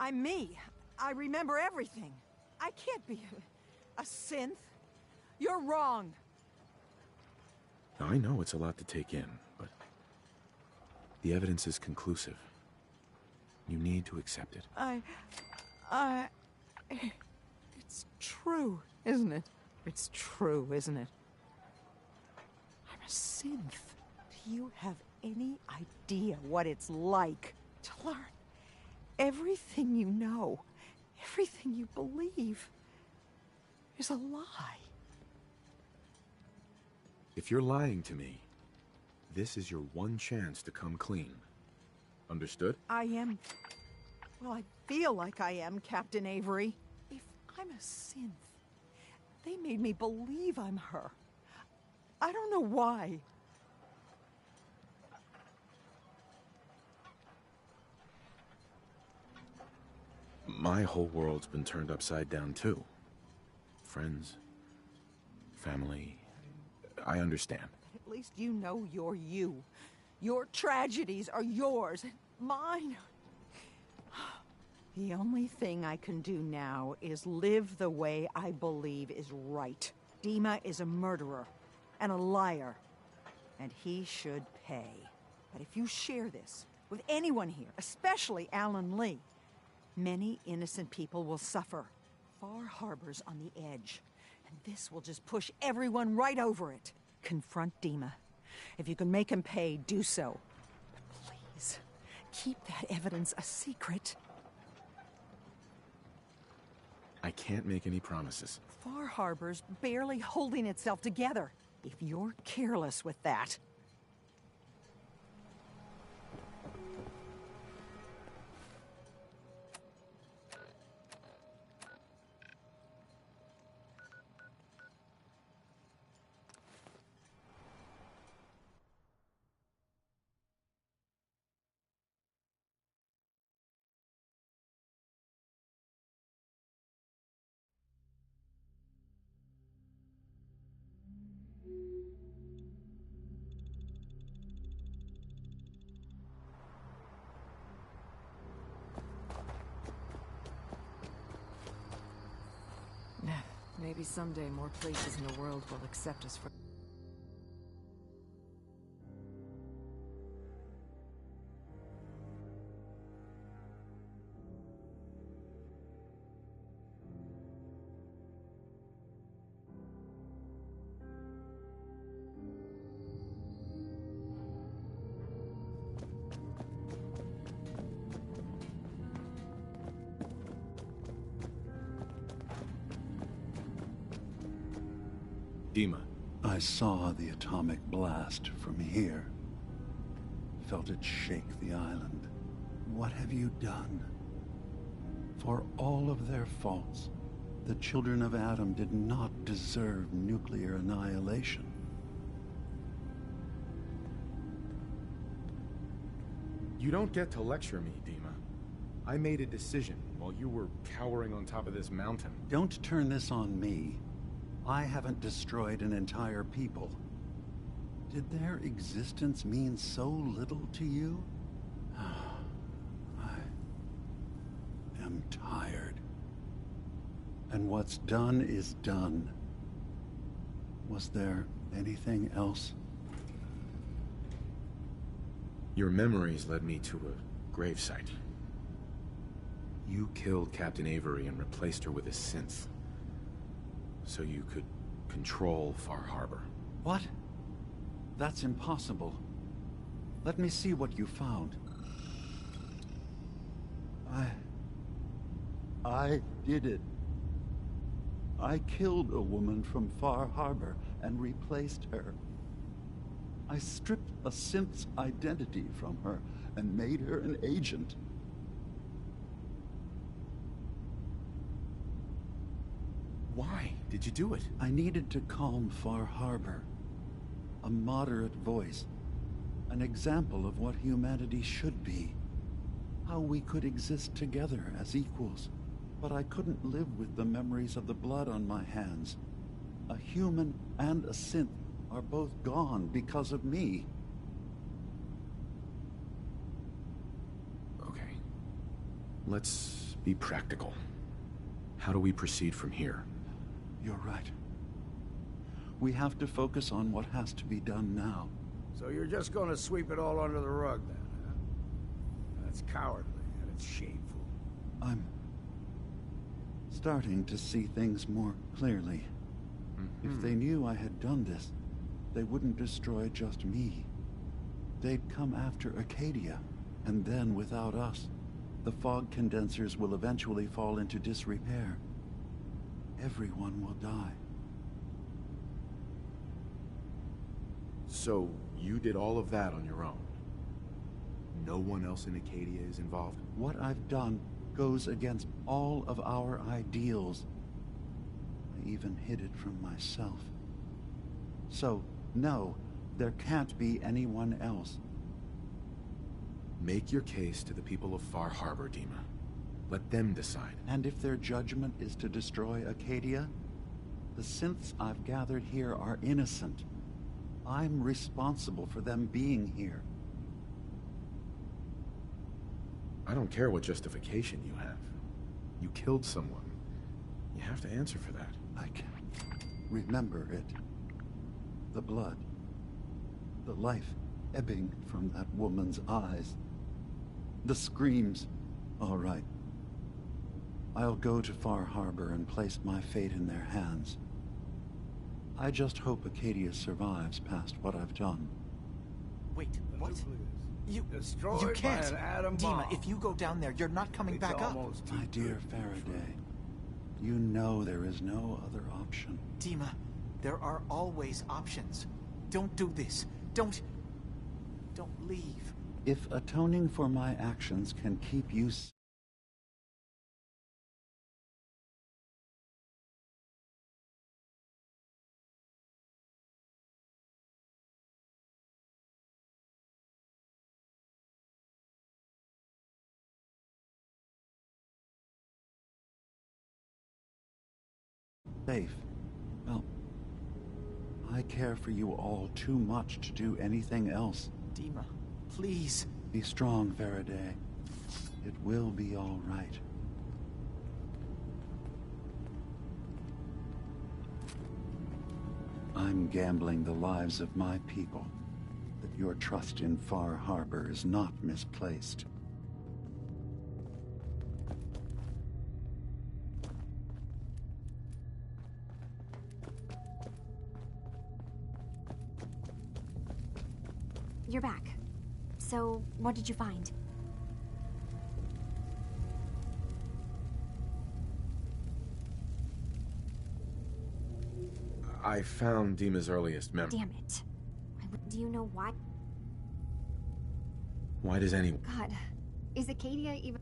Speaker 8: I'm me. I remember everything. I can't be a synth. You're wrong.
Speaker 2: Now, I know it's a lot to take in, but the evidence is conclusive. You need to accept it.
Speaker 8: It's true, isn't it? It's true, isn't it? I'm a synth. Do you have any idea what it's like to learn everything you know, everything you believe is a lie?
Speaker 2: If you're lying to me, this is your one chance to come clean. Understood?
Speaker 8: I am... Well, I feel like I am, Captain Avery. If I'm a synth, they made me believe I'm her. I don't know why.
Speaker 2: My whole world's been turned upside down, too. Friends, family, I understand.
Speaker 8: At least you know you're you. Your tragedies are yours, and mine. The only thing I can do now is live the way I believe is right. Dima is a murderer and a liar, and he should pay. But if you share this with anyone here, especially Alan Lee, many innocent people will suffer. Far Harbor's on the edge, and this will just push everyone right over it. Confront Dima. If you can make him pay, do so. But please, keep that evidence a secret.
Speaker 2: I can't make any promises.
Speaker 8: Far Harbor's barely holding itself together. If you're careless with that...
Speaker 9: Maybe someday more places in the world will accept us for...
Speaker 2: Dima.
Speaker 14: I saw the atomic blast from here. Felt it shake the island. What have you done? For all of their faults, the children of Adam did not deserve nuclear annihilation.
Speaker 2: You don't get to lecture me, Dima. I made a decision while you were cowering on top of this mountain.
Speaker 14: Don't turn this on me. I haven't destroyed an entire people. Did their existence mean so little to you? I am tired. And what's done is done. Was there anything else?
Speaker 2: Your memories led me to a gravesite. You killed Captain Avery and replaced her with a synth, so you could control Far Harbor.
Speaker 14: What? That's impossible. Let me see what you found. I did it. I killed a woman from Far Harbor and replaced her. I stripped a synth's identity from her and made her an agent.
Speaker 2: Why did you do it?
Speaker 14: I needed to calm Far Harbor. A moderate voice. An example of what humanity should be. How we could exist together as equals. But I couldn't live with the memories of the blood on my hands. A human and a synth are both gone because of me.
Speaker 2: Okay. Let's be practical. How do we proceed from here?
Speaker 14: You're right. We have to focus on what has to be done now.
Speaker 11: So you're just gonna sweep it all under the rug then, huh? That's cowardly and it's shameful.
Speaker 14: I'm starting to see things more clearly. If they knew I had done this, they wouldn't destroy just me. They'd come after Acadia, and then without us, the fog condensers will eventually fall into disrepair. Everyone will die.
Speaker 2: So, you did all of that on your own? No one else in Acadia is involved?
Speaker 14: What I've done goes against all of our ideals. I even hid it from myself. So, no, there can't be anyone else.
Speaker 2: Make your case to the people of Far Harbor, Dima. Let them decide.
Speaker 14: And if their judgment is to destroy Acadia, the synths I've gathered here are innocent. I'm responsible for them being here.
Speaker 2: I don't care what justification you have. You killed someone. You have to answer for that.
Speaker 14: I can remember it. The blood. The life ebbing from that woman's eyes. The screams. All right. I'll go to Far Harbor and place my fate in their hands. I just hope Acadia survives past what I've done.
Speaker 15: Wait, what? You
Speaker 11: Destroyed
Speaker 15: can't.
Speaker 11: by an atom
Speaker 15: Dima,
Speaker 11: bomb.
Speaker 15: if you go down there, you're not coming back up.
Speaker 14: My dear Faraday, you know there is no other option.
Speaker 15: Dima, there are always options. Don't do this. Don't leave.
Speaker 14: If atoning for my actions can keep you safe, well, I care for you all too much to do anything else.
Speaker 15: Dima, please.
Speaker 14: Be strong, Faraday. It will be all right. I'm gambling the lives of my people, that your trust in Far Harbor is not misplaced.
Speaker 19: You're back. So, what did you find?
Speaker 2: I found Dima's earliest memory.
Speaker 19: Damn it. Do you know why?
Speaker 2: Why does anyone...
Speaker 19: God, is Acadia even...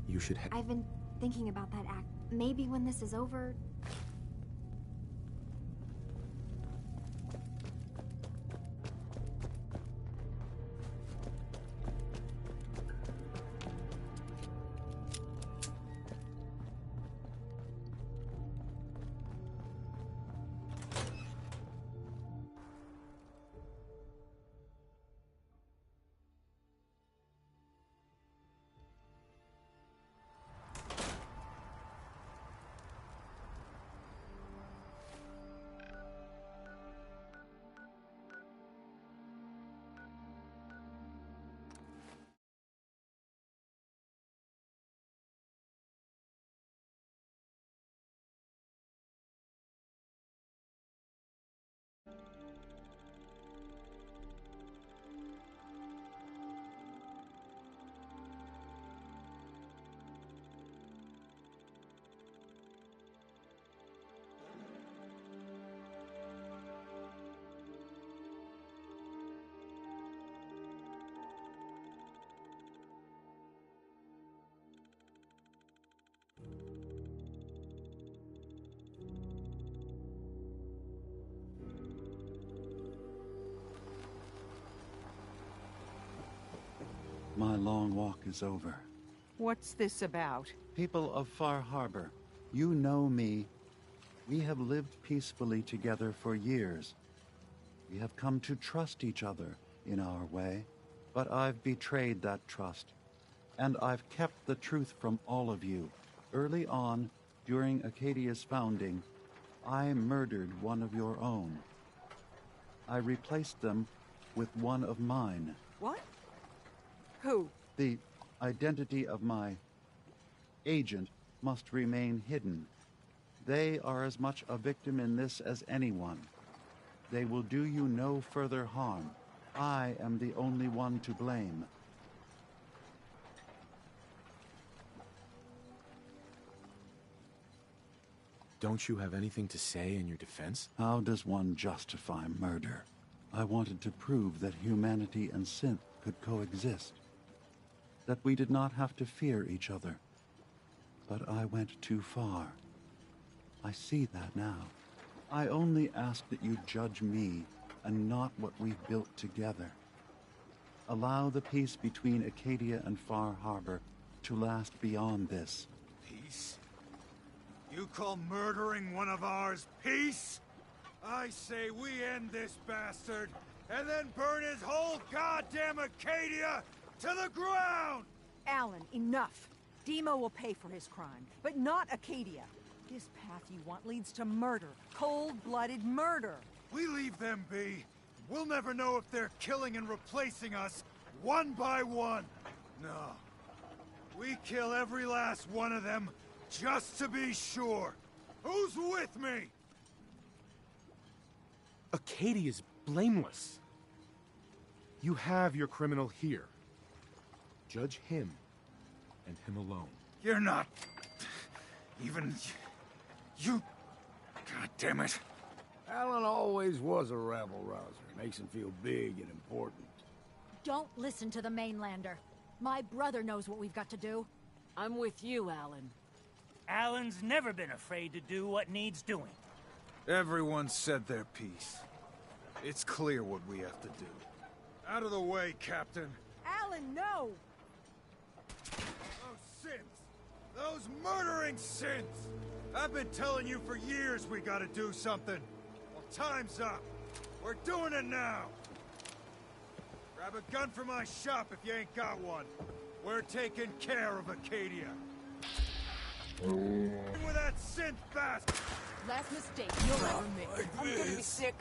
Speaker 2: You should have...
Speaker 19: I've been thinking about that act. Maybe when this is over...
Speaker 14: My long walk is over.
Speaker 8: What's this about?
Speaker 14: People of Far Harbor, you know me. We have lived peacefully together for years. We have come to trust each other in our way, but I've betrayed that trust, and I've kept the truth from all of you. Early on, during Acadia's founding, I murdered one of your own. I replaced them with one of mine.
Speaker 8: What? Who?
Speaker 14: The identity of my agent must remain hidden. They are as much a victim in this as anyone. They will do you no further harm. I am the only one to blame.
Speaker 2: Don't you have anything to say in your defense?
Speaker 14: How does one justify murder? I wanted to prove that humanity and synth could coexist. That we did not have to fear each other. But I went too far. I see that now. I only ask that you judge me and not what we've built together. Allow the peace between Acadia and Far Harbor to last beyond this.
Speaker 16: Peace? You call murdering one of ours peace? I say we end this bastard, and then burn his whole goddamn Acadia to the ground!
Speaker 8: Alan, enough. Dima will pay for his crime, but not Acadia. This path you want leads to murder. Cold-blooded murder.
Speaker 16: We leave them be. We'll never know if they're killing and replacing us, one by one. No. We kill every last one of them, just to be sure. Who's with me?
Speaker 2: Acadia's blameless. You have your criminal here. Judge him, and him alone.
Speaker 16: You're not... even... you... God damn it.
Speaker 11: Alan always was a rabble-rouser. Makes him feel big and important.
Speaker 9: Don't listen to the mainlander. My brother knows what we've got to do.
Speaker 4: I'm with you, Alan. Alan's never been afraid to do what needs doing.
Speaker 7: Everyone said their piece. It's clear what we have to do.
Speaker 16: Out of the way, Captain.
Speaker 8: Alan, no!
Speaker 16: Those synths! Those murdering synths! I've been telling you for years we gotta do something. Well, time's up. We're doing it now! Grab a gun from my shop if you ain't got one. We're taking care of Acadia. Stand fast!
Speaker 9: Last mistake you'll ever make. I'm gonna be sick.